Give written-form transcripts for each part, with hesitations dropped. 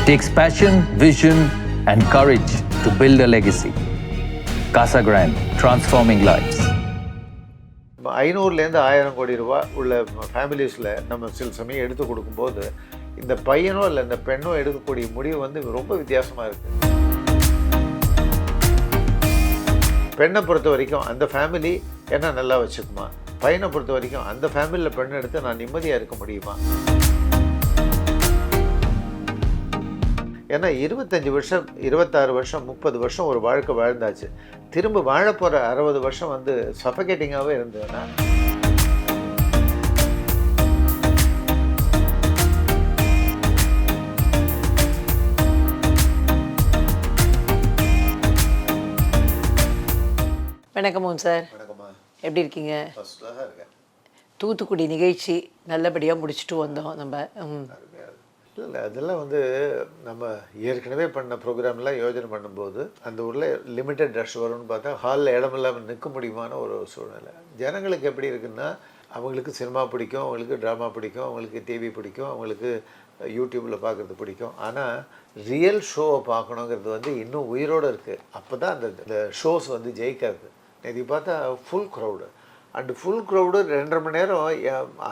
It takes passion, vision, and courage to build a legacy. Casa Grande, transforming lives. 500லேருந்து 1000 கோடி ரூபா உள்ள ஃபேமிலிஸில் நம்ம சில சமயம் எடுத்து கொடுக்கும்போது இந்த பையனோ இல்லை இந்த பெண்ணோ எடுக்கக்கூடிய முடிவு வந்து ரொம்ப வித்தியாசமாக இருக்குது. பெண்ணை பொறுத்த வரைக்கும் அந்த ஃபேமிலி என்ன நல்லா வச்சுக்குமா, பையனை பொறுத்த வரைக்கும் அந்த ஃபேமிலியில் பெண்ணை எடுத்து நான் நிம்மதியாக இருக்க முடியுமா? ஏன்னா 25 வருஷம் 26 வருஷம் 30 வருஷம் ஒரு வாழ்க்கை வாழ்ந்தாச்சு, திரும்ப வாழ போகிற 60 வருஷம் வந்து சஃபகேட்டிங்காகவே இருந்ததுன்னா வணக்கம் மோகன் சார். எப்படி இருக்கீங்க? ஃபஸ்ட்டாக இருக்கேன். தூத்துக்குடி நிகழ்ச்சி நல்லபடியாக முடிச்சுட்டு வந்தோம் நம்ம. இல்லை அதெல்லாம் வந்து நம்ம ஏற்கனவே பண்ண ப்ரோக்ராம்லாம் யோஜனை பண்ணும்போது அந்த ஊரில் லிமிட்டட் ரஷ் வரும்னு பார்த்தா ஹாலில் இடமில்லாமல் நிற்க முடியுமான ஒரு சூழ்நிலை. ஜனங்களுக்கு எப்படி இருக்குன்னா, அவங்களுக்கு சினிமா பிடிக்கும், அவங்களுக்கு ட்ராமா பிடிக்கும், அவங்களுக்கு டிவி பிடிக்கும், அவங்களுக்கு யூடியூப்பில் பார்க்குறது பிடிக்கும். ஆனால் ரியல் ஷோவை பார்க்கணுங்கிறது வந்து இன்னும் உயிரோடு இருக்குது. அப்போ தான் அந்த ஷோஸ் வந்து ஜெயிக்காது. இது பார்த்தா full crowd, and full crowd 2.5 மணி நேரம்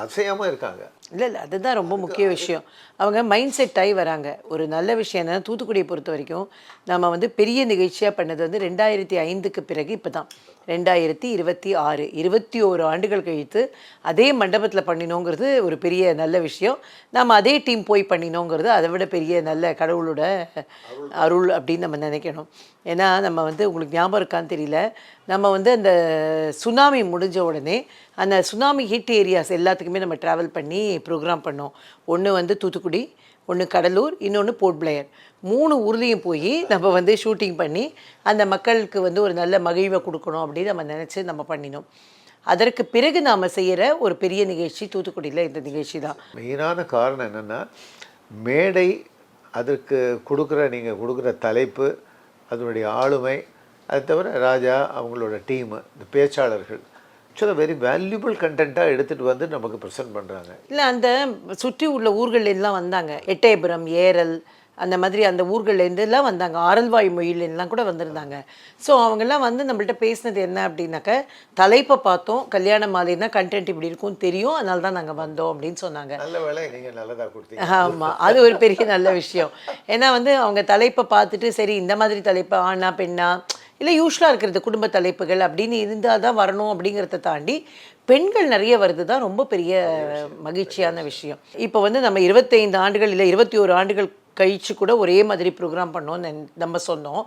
அசையாமல் இருக்காங்க. இல்லை அதுதான் ரொம்ப முக்கிய விஷயம். அவங்க மைண்ட் செட் ஆகி வராங்க. ஒரு நல்ல விஷயம் என்னன்னா, தூத்துக்குடியை பொறுத்த வரைக்கும் நம்ம வந்து பெரிய நிகழ்ச்சியாக பண்ணது வந்து 2005க்கு பிறகு இப்போ தான் 2026 21 ஆண்டுகள் கழித்து அதே மண்டபத்தில் பண்ணினோங்கிறது ஒரு பெரிய நல்ல விஷயம். நம்ம அதே டீம் போய் பண்ணினோங்கிறது அதை விட பெரிய நல்ல கடவுளோட அருள் அப்படின்னு நம்ம நினைக்கணும். ஏன்னா நம்ம வந்து உங்களுக்கு ஞாபகம் இருக்கான்னு தெரியல, நம்ம வந்து அந்த சுனாமி முடிஞ்ச உடனே அந்த சுனாமி ஹிட் ஏரியாஸ் எல்லாத்துக்குமே நம்ம ட்ராவல் பண்ணி ப்ரோக்ராம் பண்ணோம். ஒன்று வந்து தூத்துக்குடி, ஒன்று கடலூர், இன்னொன்று போர்ட் பிளேயர். 3 ஊர்லேயும் போய் நம்ம வந்து ஷூட்டிங் பண்ணி அந்த மக்களுக்கு வந்து ஒரு நல்ல மகிழ்வை கொடுக்கணும் அப்படின்னு நம்ம நினச்சி நம்ம பண்ணினோம். அதற்கு பிறகு நாம் செய்கிற ஒரு பெரிய நிகழ்ச்சி தூத்துக்குடியில் இந்த நிகழ்ச்சி தான். மெயினான காரணம் என்னென்னா, மேடை, அதற்கு நீங்கள் கொடுக்குற தலைப்பு, அதனுடைய ஆளுமை, அது தவிர ராஜா அவங்களோட டீமு, இந்த பேச்சாளர்கள் ஆக்சுவலாக வெரி வேல்யூபிள் கண்டென்ட்டாக எடுத்துகிட்டு வந்து நமக்கு ப்ரெசென்ட் பண்ணுறாங்க. இல்லை அந்த சுற்றி உள்ள ஊர்கள் எல்லாம் வந்தாங்க. எட்டயபுரம், ஏரல், அந்த மாதிரி அந்த ஊர்கள்லேருந்துலாம் வந்தாங்க. ஆரல்வாய் மொழியிலேருந்துலாம் கூட வந்திருந்தாங்க. ஸோ அவங்கெல்லாம் வந்து நம்மள்ட்ட பேசினது என்ன அப்படின்னாக்க, தலைப்பை பார்த்தோம், கல்யாண மாலைன்னா கண்டென்ட் இப்படி இருக்கும்னு தெரியும், அதனால தான் நாங்கள் வந்தோம் அப்படின்னு சொன்னாங்க. நல்ல வேலை நீங்கள் நல்லதாக கொடுத்தீங்க. ஆமாம், அது ஒரு பெரிய நல்ல விஷயம். ஏன்னா வந்து அவங்க தலைப்பை பார்த்துட்டு சரி இந்த மாதிரி தலைப்பு ஆணா பெண்ணா இல்லை யூஸ்வலாக இருக்கிறது குடும்ப தலைப்புகள் அப்படின்னு இருந்தால் தான் வரணும் அப்படிங்கிறத தாண்டி பெண்கள் நிறைய வருது தான் ரொம்ப பெரிய மகிழ்ச்சியான விஷயம். இப்போ வந்து நம்ம 25 ஆண்டுகள் இல்லை 21 ஆண்டுகள் கழிச்சு கூட ஒரே மாதிரி ப்ரோக்ராம் பண்ணோன்னு நம்ம சொன்னோம்.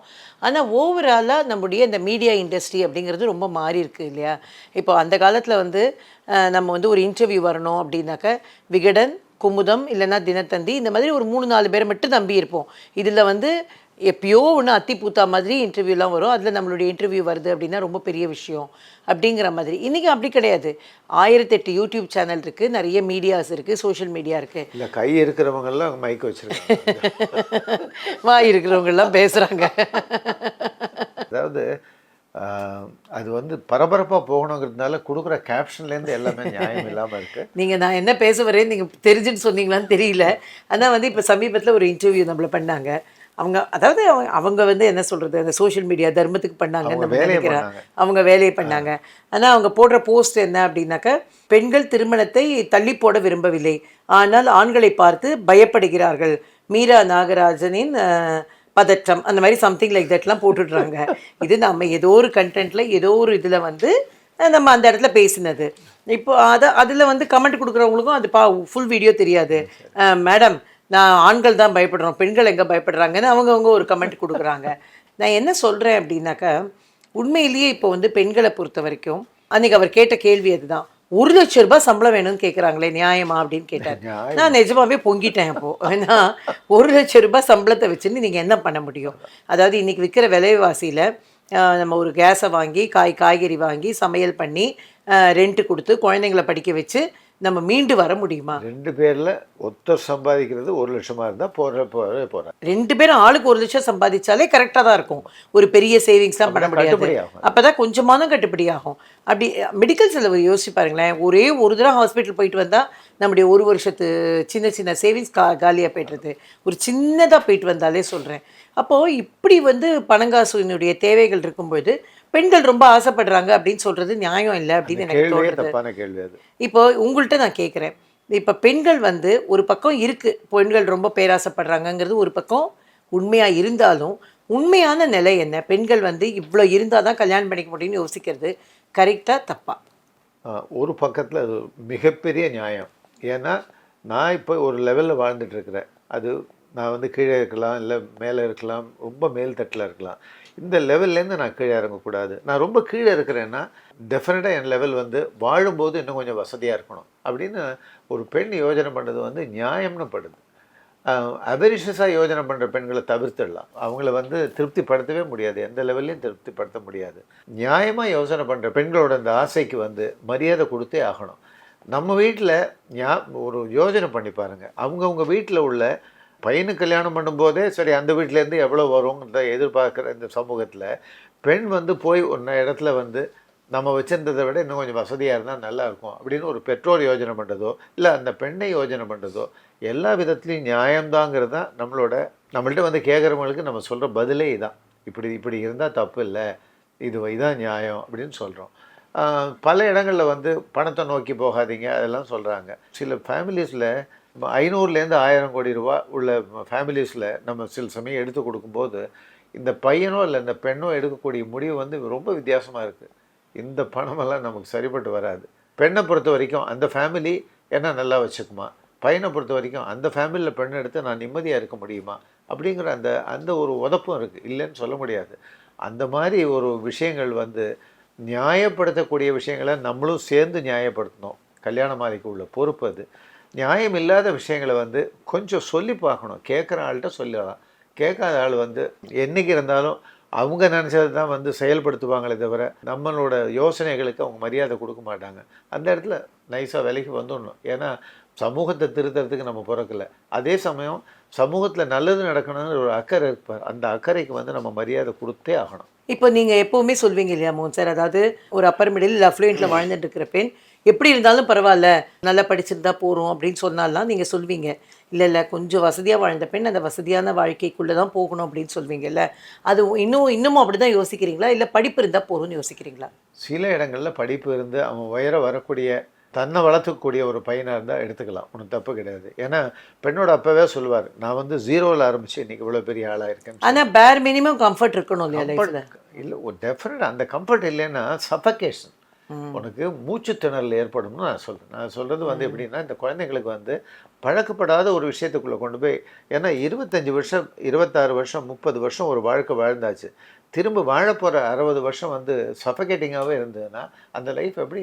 ஆனால் ஓவராலாக நம்முடைய இந்த மீடியா இண்டஸ்ட்ரி அப்படிங்கிறது ரொம்ப மாறி இருக்குது இல்லையா? இப்போ அந்த காலத்தில் வந்து நம்ம வந்து ஒரு இன்டர்வியூ வரணும் அப்படின்னாக்க விகடன், குமுதம் இல்லைன்னா தினத்தந்தி, இந்த மாதிரி ஒரு 3-4 பேரை மட்டும் நம்பி இருப்போம். இதில் வந்து எப்பயோ ஒன்று அத்தி பூத்தா மாதிரி இன்டர்வியூலாம் வரும், அதில் நம்மளுடைய இன்டர்வியூ வருது அப்படின்னா ரொம்ப பெரிய விஷயம் அப்படிங்கிற மாதிரி. இன்றைக்கி அப்படி கிடையாது. 1008 யூடியூப் சேனல் இருக்குது, நிறைய மீடியாஸ் இருக்குது, சோஷியல் மீடியா இருக்குது. இல்லை கை இருக்கிறவங்கெல்லாம் மைக் வச்சுருக்காங்க, வாய் இருக்கிறவங்கெல்லாம் பேசுகிறாங்க. அதாவது அது வந்து பரபரப்பாக போகணுங்கிறதுனால கொடுக்குற கேப்ஷன்லேருந்து எல்லாமே நியாயம் இல்லாமல் இருக்குது. நீங்கள் நான் என்ன பேச வரேன்னு நீங்கள் தெரிஞ்சுன்னு சொன்னீங்களான்னு தெரியல. ஆனால் வந்து இப்போ சமீபத்தில் ஒரு இன்டர்வியூ நம்மளை பண்ணாங்க. அதாவது அவங்க வந்து என்ன சொல்கிறது, அந்த சோஷியல் மீடியா தர்மத்துக்கு பண்ணாங்கன்னு நம்ம நினைக்கிறேன். அவங்க வேலையை பண்ணாங்க. ஆனால் அவங்க போடுற போஸ்ட் என்ன அப்படின்னாக்க, பெண்கள் திருமணத்தை தள்ளி போட விரும்பவில்லை, ஆனால் ஆண்களை பார்த்து பயப்படுகிறார்கள், மீரா நாகராஜனின் பதற்றம், அந்த மாதிரி சம்திங் லைக் தட்லாம் போட்டுடுறாங்க. இது நம்ம ஏதோ ஒரு கண்டென்ட்டில் ஏதோ ஒரு இதில் வந்து நம்ம அந்த இடத்துல பேசினது. இப்போ அதில் வந்து கமெண்ட் கொடுக்குறவங்களுக்கும் அது ஃபுல் வீடியோ தெரியாது. மேடம் நான் ஆண்கள் தான் பயப்படுறோம், பெண்கள் எங்கே பயப்படுறாங்கன்னு அவங்கவுங்க ஒரு கமெண்ட் கொடுக்குறாங்க. நான் என்ன சொல்கிறேன் அப்படின்னாக்கா, உண்மையிலேயே இப்போ வந்து பெண்களை பொறுத்த வரைக்கும் அன்றைக்கி அவர் கேட்ட கேள்வி அதுதான், 1 லட்ச ரூபாய் சம்பளம் வேணும்னு கேட்குறாங்களே நியாயமா அப்படின்னு கேட்டார். நான் நிஜமாவே பொங்கிட்டேன். அப்போது ஏன்னா 1 லட்ச ரூபாய் சம்பளத்தை வச்சுன்னு நீங்கள் என்ன பண்ண முடியும்? அதாவது இன்றைக்கி விற்கிற விலைவாசியில் நம்ம ஒரு கேஸை வாங்கி காய்கறி வாங்கி சமையல் பண்ணி ரெண்ட்டு கொடுத்து குழந்தைங்களை படிக்க வச்சு நம்ம மீண்டு வர முடியுமா? 2 பேரில் ஒருத்தர் சம்பாதிக்கிறது 1 லட்சமாக இருந்தால் போகிறேன் 2 பேரும் ஆளுக்கு 1 லட்சம் சம்பாதிச்சாலே கரெக்டாக தான் இருக்கும். ஒரு பெரிய சேவிங்ஸ்லாம் பண்ண முடியாது. அப்பதான் கொஞ்சமாக தான் கட்டுப்படி ஆகும். அப்படி மெடிக்கல் செலவு யோசிச்சு பாருங்களேன். ஒரே ஒரு தடவை ஹாஸ்பிட்டல் போயிட்டு வந்தால் நம்முடைய 1 வருஷத்து சின்ன சின்ன சேவிங்ஸ் காலியாக போய்ட்டுருது. ஒரு சின்னதாக போயிட்டு வந்தாலே சொல்கிறேன். அப்போது இப்படி பணங்காசுனுடைய தேவைகள் இருக்கும்பொழுது பெண்கள் ரொம்ப ஆசைப்படுறாங்க அப்படின்னு சொல்கிறது நியாயம் இல்லை அப்படின்னு எனக்கு தோணுது. இப்போ உங்கள்கிட்ட நான் கேட்குறேன், இப்போ பெண்கள் ஒரு பக்கம் இருக்குது, பெண்கள் ரொம்ப பேராசைப்படுறாங்கங்கிறது ஒரு பக்கம் உண்மையாக இருந்தாலும் உண்மையான நிலை என்ன? பெண்கள் இவ்வளோ இருந்தால் தான் கல்யாணம் பண்ணிக்க முடியும்னு யோசிக்கிறது கரெக்டாக தப்பா? ஒரு பக்கத்தில் அது மிகப்பெரிய நியாயம். ஏன்னா நான் இப்போ ஒரு லெவலில் வாழ்ந்துட்டுருக்கிறேன். அது நான் கீழே இருக்கலாம், இல்லை மேலே இருக்கலாம், ரொம்ப மேல்தட்டில் இருக்கலாம். இந்த லெவல்லேருந்து நான் கீழே இறங்கக்கூடாது. நான் ரொம்ப கீழே இருக்கிறேன்னா டெஃபினட்டாக என் லெவல் வாழும்போது இன்னும் கொஞ்சம் வசதியாக இருக்கணும் அப்படின்னு ஒரு பெண் யோஜனை பண்ணுறது நியாயம்னு படுது. அவரிஷஸாக யோஜனை பண்ணுற பெண்களை தவிர்த்துடலாம். அவங்கள திருப்திப்படுத்தவே முடியாது, எந்த லெவல்லையும் திருப்திப்படுத்த முடியாது. நியாயமாக யோசனை பண்ணுற பெண்களோட அந்த ஆசைக்கு மரியாதை கொடுத்தே ஆகணும். நம்ம வீட்டில் ஒரு யோஜனை பண்ணி பாருங்கள். அவங்கவுங்க வீட்டில் உள்ள பையனுக்கு கல்யாணம் பண்ணும்போதே சரி அந்த வீட்டிலேருந்து எவ்வளோ வரும்ன்றத எதிர்பார்க்குற இந்த சமூகத்தில் பெண் போய் ஒன்று இடத்துல நம்ம வச்சுருந்ததை விட இன்னும் கொஞ்சம் வசதியாக இருந்தால் நல்லாயிருக்கும் அப்படின்னு ஒரு பெற்றோர் யோஜனை பண்ணுறதோ இல்லை அந்த பெண்ணை யோஜனை பண்ணுறதோ எல்லா விதத்துலேயும் நியாயம்தாங்கிறது தான் நம்மள்கிட்ட கேட்குறவங்களுக்கு நம்ம சொல்கிற பதிலே இதான். இப்படி இருந்தால் தப்பு இல்லை, இதான் நியாயம் அப்படின்னு சொல்கிறோம். பல இடங்களில் பணத்தை நோக்கி போகாதீங்க அதெல்லாம் சொல்கிறாங்க. சில ஃபேமிலிஸில் 500லேருந்து 1000 கோடி ரூபா உள்ள ஃபேமிலிஸில் நம்ம சில சமயம் எடுத்து கொடுக்கும்போது இந்த பையனோ இல்லை இந்த பெண்ணோ எடுக்கக்கூடிய முடிவு ரொம்ப வித்தியாசமாக இருக்குது. இந்த பணமெல்லாம் நமக்கு சரிப்பட்டு வராது. பெண்ணை பொறுத்த வரைக்கும் அந்த ஃபேமிலி என்ன நல்லா வச்சுக்குமா, பையனை பொறுத்த வரைக்கும் அந்த ஃபேமிலியில் பெண்ணை எடுத்து நான் நிம்மதியாக இருக்க முடியுமா அப்படிங்கிற அந்த ஒரு உதப்பும் இருக்குது, இல்லைன்னு சொல்ல முடியாது. அந்த மாதிரி ஒரு விஷயங்கள் நியாயப்படுத்தக்கூடிய விஷயங்களை நம்மளும் சேர்ந்து நியாயப்படுத்தணும். கல்யாண மாலைக்கு உள்ள பொறுப்பு அது. நியாயம் இல்லாத விஷயங்களை கொஞ்சம் சொல்லி பார்க்கணும். கேட்குற ஆள்கிட்ட சொல்லலாம். கேட்காத ஆள் என்றைக்கு இருந்தாலும் அவங்க நினச்சது தான் செயல்படுத்துவாங்களே தவிர நம்மளோட யோசனைகளுக்கு அவங்க மரியாதை கொடுக்க மாட்டாங்க. அந்த இடத்துல நைஸாக விலைக்கு வந்துடணும். ஏன்னா சமூகத்தை திருத்துறதுக்கு நம்ம பிறக்கல. அதே சமயம் சமூகத்தில் நல்லது நடக்கணும்னு ஒரு அக்கறை இருப்பார். அந்த அக்கறைக்கு நம்ம மரியாதை கொடுத்தே ஆகணும். இப்போ நீங்கள் எப்போவுமே சொல்வீங்க இல்லையா மோகன் சார், அதாவது ஒரு அப்பர் மிடில் அஃப்ளூயண்ட்டில் வாழ்ந்துட்டு இருக்கிற பெண் எப்படி இருந்தாலும் பரவாயில்ல, நல்லா படிச்சிருந்தா போகிறோம் அப்படின்னு சொன்னாலாம் நீங்கள் சொல்வீங்க. இல்லை கொஞ்சம் வசதியாக வாழ்ந்த பெண் அந்த வசதியான வாழ்க்கைக்குள்ளே தான் போகணும் அப்படின்னு சொல்வீங்கல்ல. அது இன்னமும் அப்படி தான் யோசிக்கிறீங்களா, இல்லை படிப்பு இருந்தால் போகிறோம்னு யோசிக்கிறீங்களா? சில இடங்களில் படிப்பு இருந்து அவன் உயர வரக்கூடிய தன்னை வளர்த்துக்கக்கூடிய ஒரு பையனாக இருந்தால் எடுத்துக்கலாம், ஒன்றும் தப்பு கிடையாது. ஏன்னா பெண்ணோட அப்பவே சொல்லுவார், நான் 0ல் ஆரம்பித்து இன்றைக்கி இவ்வளோ பெரிய ஆளாக இருக்கேன். ஆனால் பேர் மினிமம் கம்ஃபர்ட் இருக்கணும் இல்லையா? இல்லை, ஒரு டெஃபினட் அந்த கம்ஃபர்ட் இல்லைன்னா சஃபகேஷன், உனக்கு மூச்சு திணறல் ஏற்படும்னு நான் சொல்கிறேன். நான் சொல்கிறது எப்படின்னா இந்த குழந்தைங்களுக்கு பழக்கப்படாத ஒரு விஷயத்துக்குள்ளே கொண்டு போய், ஏன்னா 25 வருஷம் 26 வருஷம் 30 வருஷம் ஒரு வாழ்க்கை வாழ்ந்தாச்சு, திரும்ப வாழப்போகிற 60 வருஷம் சஃபகேட்டிங்காகவே இருந்ததுன்னா அந்த லைஃப் எப்படி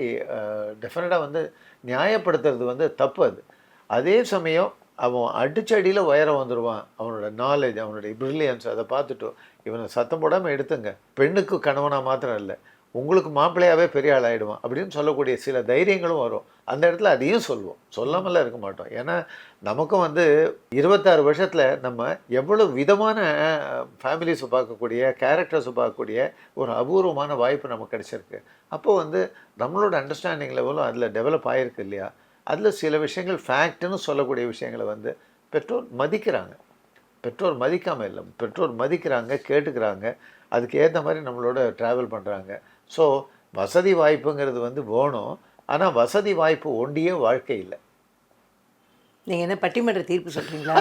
டெஃபினட்டாக நியாயப்படுத்துறது தப்பு அது. அதே சமயம் அவன் அடிச்சடியில் உயரம் வந்துடுவான். அவனோட நாலேஜ், அவனுடைய ப்ரில்லியன்ஸ் அதை பார்த்துட்டு இவனை சத்தம் போடாமல் எடுத்துங்க. பெண்ணுக்கு கணவனாக மாத்திரம் இல்லை, உங்களுக்கு மாப்பிள்ளையாகவே பெரிய ஆள் ஆகிடுவான் அப்படின்னு சொல்லக்கூடிய சில தைரியங்களும் வரும். அந்த இடத்துல அதையும் சொல்லுவோம், சொல்லாமலாம் இருக்க மாட்டோம். ஏன்னா நமக்கும் 26 வருஷத்தில் நம்ம எவ்வளோ விதமான ஃபேமிலிஸை பார்க்கக்கூடிய, கேரக்டர்ஸை பார்க்கக்கூடிய ஒரு அபூர்வமான வாய்ப்பு நமக்கு கிடைச்சிருக்கு. அப்போது நம்மளோட அண்டர்ஸ்டாண்டிங் லெவலும் அதில் டெவலப் ஆகிருக்கு இல்லையா. அதில் சில விஷயங்கள் ஃபேக்ட்னு சொல்லக்கூடிய விஷயங்களை பெற்றோர் மதிக்கிறாங்க. பெற்றோர் மதிக்காமல் இல்லை, பெற்றோர் மதிக்கிறாங்க, கேட்டுக்கிறாங்க, அதுக்கு ஏற்ற மாதிரி நம்மளோட ட்ராவல் பண்ணுறாங்க. ஸோ வசதி வாய்ப்புங்கிறது வேணும். ஆனால் வசதி வாய்ப்பு ஒண்டியே வாழ்க்கை இல்லை. நீங்கள் என்ன பட்டிமன்ற தீர்ப்பு சொல்கிறீங்களா?